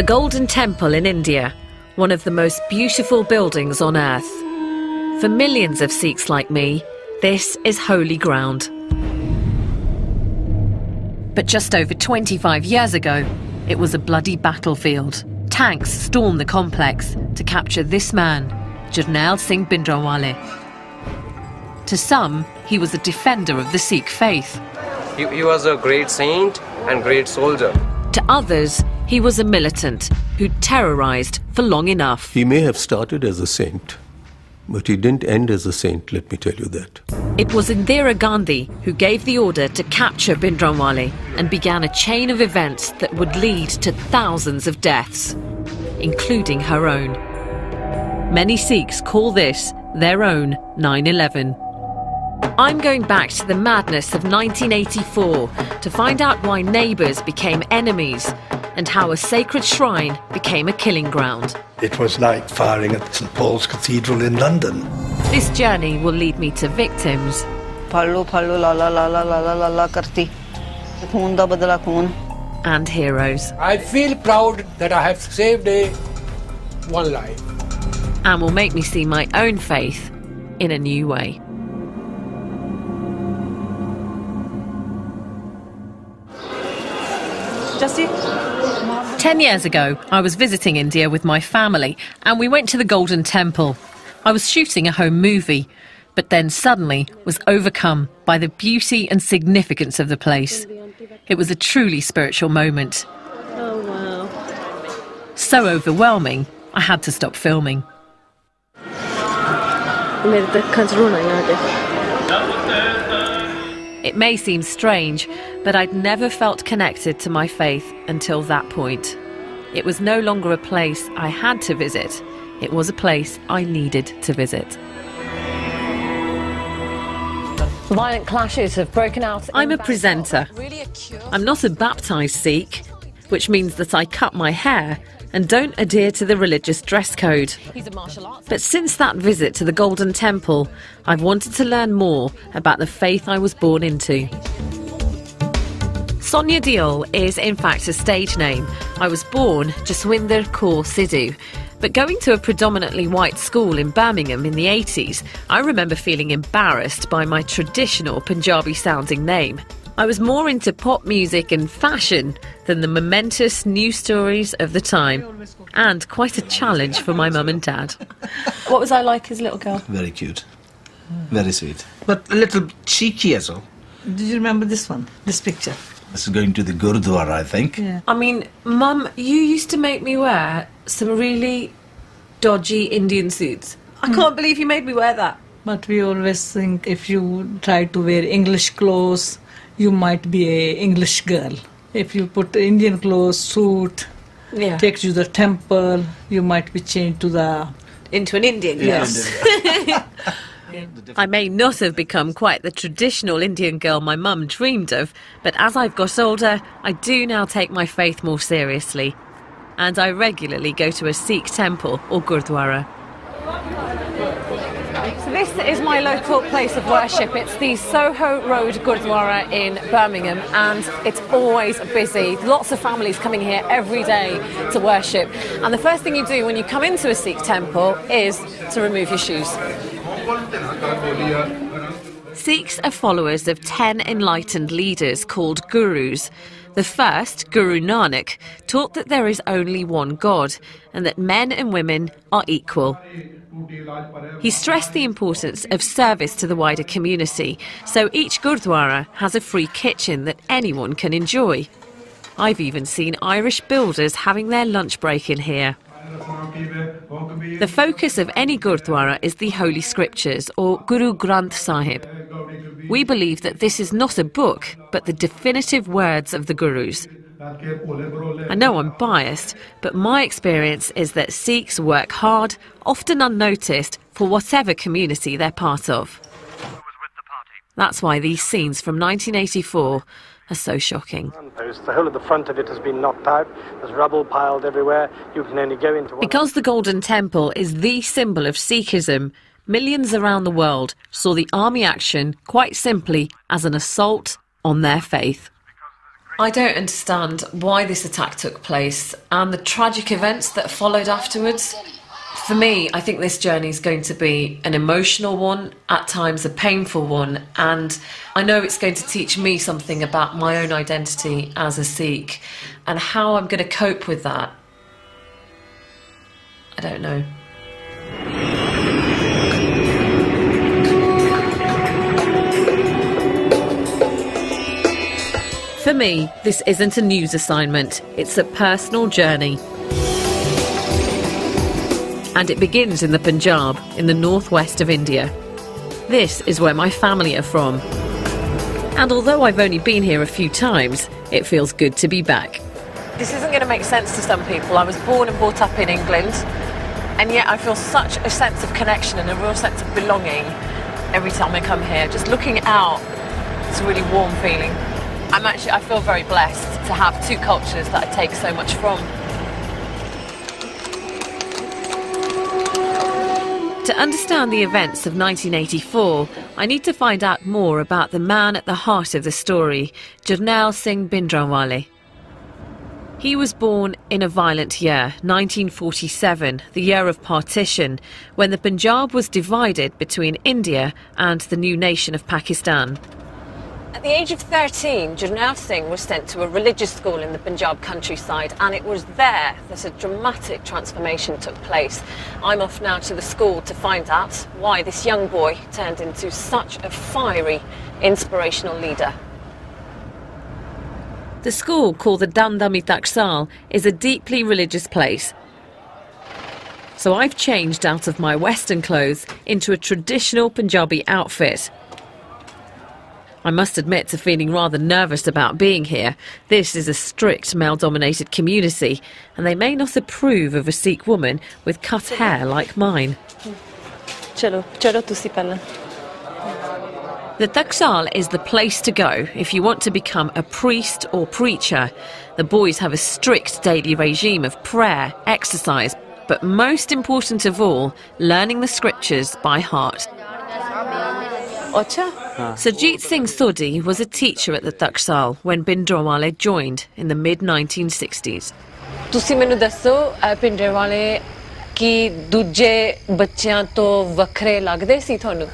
The Golden Temple in India, one of the most beautiful buildings on earth. For millions of Sikhs like me, this is holy ground. But just over 25 years ago, it was a bloody battlefield. Tanks stormed the complex to capture this man, Jarnail Singh Bhindranwale. To some, he was a defender of the Sikh faith. He was a great saint and great soldier. To others, he was a militant who'd terrorised for long enough. He may have started as a saint, but he didn't end as a saint, let me tell you that. It was Indira Gandhi who gave the order to capture Bhindranwale and began a chain of events that would lead to thousands of deaths, including her own. Many Sikhs call this their own 9/11. I'm going back to the madness of 1984 to find out why neighbours became enemies and how a sacred shrine became a killing ground. It was like firing at St Paul's Cathedral in London. This journey will lead me to victims and heroes. I feel proud that I have saved one life. And will make me see my own faith in a new way. Justy? 10 years ago, I was visiting India with my family and we went to the Golden Temple. I was shooting a home movie, but then suddenly was overcome by the beauty and significance of the place. It was a truly spiritual moment. Oh, wow. So overwhelming, I had to stop filming. It may seem strange, but I'd never felt connected to my faith until that point. It was no longer a place I had to visit. It was a place I needed to visit. Violent clashes have broken out. I'm a presenter. I'm not a baptised Sikh, which means that I cut my hair and don't adhere to the religious dress code. But since that visit to the Golden Temple, I've wanted to learn more about the faith I was born into. Sonia Deol is in fact a stage name. I was born Jaswinder Kaur Sidhu, but going to a predominantly white school in Birmingham in the 80s, I remember feeling embarrassed by my traditional Punjabi-sounding name. I was more into pop music and fashion than the momentous news stories of the time, and quite a challenge for my mum and dad. What was I like as a little girl? Very cute. Very sweet. But a little cheeky as well. Did you remember this one, this picture? This is going to the Gurdwara, I think. Yeah. I mean, Mum, you used to make me wear some really dodgy Indian suits. I can't believe you made me wear that. But we always think if you try to wear English clothes, you might be an English girl. If you put Indian clothes, suit, takes you to the temple, you might be changed to into an Indian girl. Yes. I may not have become quite the traditional Indian girl my mum dreamed of, but as I've got older, I do now take my faith more seriously. And I regularly go to a Sikh temple or Gurdwara. So this is my local place of worship. It's the Soho Road Gurdwara in Birmingham, and it's always busy. Lots of families coming here every day to worship. And the first thing you do when you come into a Sikh temple is to remove your shoes. Sikhs are followers of 10 enlightened leaders called gurus. The first, Guru Nanak, taught that there is only one God and that men and women are equal. He stressed the importance of service to the wider community, so each Gurdwara has a free kitchen that anyone can enjoy. I've even seen Irish builders having their lunch break in here. The focus of any Gurdwara is the Holy Scriptures, or Guru Granth Sahib. We believe that this is not a book, but the definitive words of the Gurus. I know I'm biased, but my experience is that Sikhs work hard, often unnoticed, for whatever community they're part of. That's why these scenes from 1984 are so shocking. The whole of the front of it has been knocked out. There's rubble piled everywhere. You can only go into one. Because the Golden Temple is the symbol of Sikhism, millions around the world saw the army action quite simply as an assault on their faith. I don't understand why this attack took place and the tragic events that followed afterwards. For me, I think this journey is going to be an emotional one, at times a painful one, and I know it's going to teach me something about my own identity as a Sikh and how I'm going to cope with that. I don't know. For me, this isn't a news assignment, it's a personal journey. And it begins in the Punjab, in the northwest of India. This is where my family are from. And although I've only been here a few times, it feels good to be back. This isn't going to make sense to some people. I was born and brought up in England, and yet I feel such a sense of connection and a real sense of belonging every time I come here. Just looking out, it's a really warm feeling. I feel very blessed to have two cultures that I take so much from. To understand the events of 1984, I need to find out more about the man at the heart of the story, Jarnail Singh Bhindranwale. He was born in a violent year, 1947, the year of partition, when the Punjab was divided between India and the new nation of Pakistan. At the age of 13, Jarnail Singh was sent to a religious school in the Punjab countryside, and it was there that a dramatic transformation took place. I'm off now to the school to find out why this young boy turned into such a fiery, inspirational leader. The school, called the Dandami Taksal, is a deeply religious place. So I've changed out of my Western clothes into a traditional Punjabi outfit. I must admit to feeling rather nervous about being here. This is a strict male-dominated community, and they may not approve of a Sikh woman with cut hair like mine. The Taksal is the place to go if you want to become a priest or preacher. The boys have a strict daily regime of prayer, exercise, but most important of all, learning the scriptures by heart. Sajit Singh Sodhi was a teacher at the Taksal when Bhindranwale joined in the mid-1960s. ਤੁਸੀਂ ਮੈਨੂੰ ਦੱਸੋ Bhindranwale ਕੀ ਦੂਜੇ ਬੱਚਿਆਂ ਤੋਂ ਵੱਖਰੇ ਲੱਗਦੇ ਸੀ ਤੁਹਾਨੂੰ?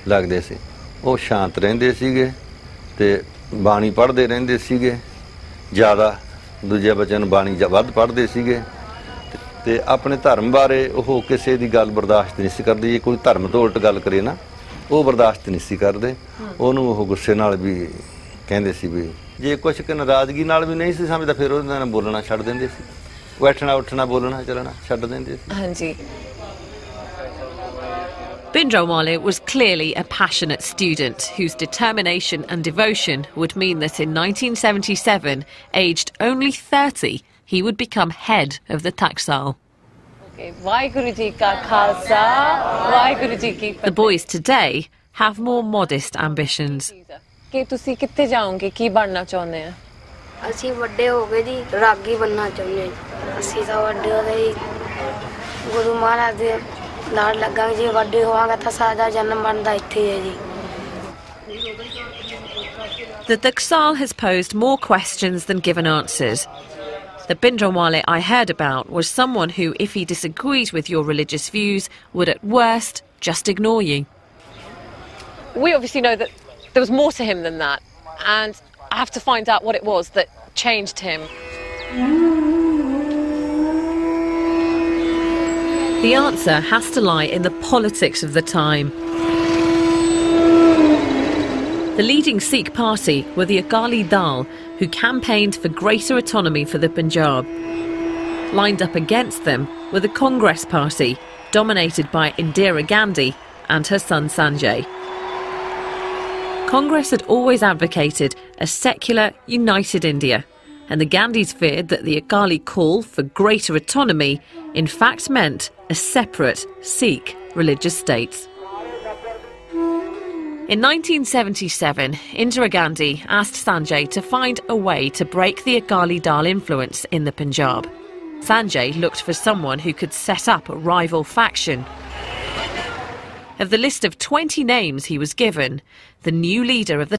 ਲੱਗਦੇ ਸੀ ਉਹ ਸ਼ਾਂਤ ਰਹਿੰਦੇ ਸੀਗੇ ਤੇ ਬਾਣੀ ਪੜ੍ਹਦੇ ਰਹਿੰਦੇ ਸੀਗੇ ਜ਼ਿਆਦਾ ਦੂਜੇ ਬੱਚਿਆਂ ਨੂੰ ਬਾਣੀ ਵੱਧ ਪੜ੍ਹਦੇ ਸੀਗੇ ਤੇ ਆਪਣੇ ਧਰਮ ਬਾਰੇ ਉਹ ਕਿਸੇ ਦੀ ਗੱਲ ਬਰਦਾਸ਼ਤ ਨਹੀਂ ਸੀ ਕਰਦੇ ਜੇ ਕੋਈ ਧਰਮ ਤੋਂ ਉਲਟ ਗੱਲ ਕਰੇ ਨਾ ਉਹ ਬਰਦਾਸ਼ਤ ਨਹੀਂ ਸੀ ਕਰਦੇ ਉਹਨੂੰ ਉਹ ਗੁੱਸੇ ਨਾਲ ਵੀ ਕਹਿੰਦੇ ਸੀ ਵੀ ਜੇ ਕੁਝ ਕਿ ਨਾਰਾਜ਼ਗੀ ਨਾਲ ਵੀ ਨਹੀਂ ਸੀ ਸਮਝਦਾ ਫਿਰ ਉਹਦੇ ਨਾਲ ਬੋਲਣਾ ਛੱਡ ਦਿੰਦੇ ਸੀ ਬੈਠਣਾ ਉੱਠਣਾ ਬੋਲਣਾ ਚੱਲਣਾ ਛੱਡ ਦਿੰਦੇ ਸੀ ਹਾਂਜੀ Bhindranwale was clearly a passionate student whose determination and devotion would mean that in 1977, aged only 30, he would become head of the Taksal. The boys today have more modest ambitions. The Taksal has posed more questions than given answers. The Bhindranwale I heard about was someone who, if he disagreed with your religious views, would at worst just ignore you. We obviously know that there was more to him than that, and I have to find out what it was that changed him. The answer has to lie in the politics of the time. The leading Sikh party were the Akali Dal, who campaigned for greater autonomy for the Punjab. Lined up against them were the Congress party, dominated by Indira Gandhi and her son Sanjay. Congress had always advocated a secular, united India, and the Gandhis feared that the Akali call for greater autonomy in fact meant a separate Sikh religious state. In 1977, Indira Gandhi asked Sanjay to find a way to break the Akali Dal influence in the Punjab. Sanjay looked for someone who could set up a rival faction. Of the list of 20 names he was given, the new leader of the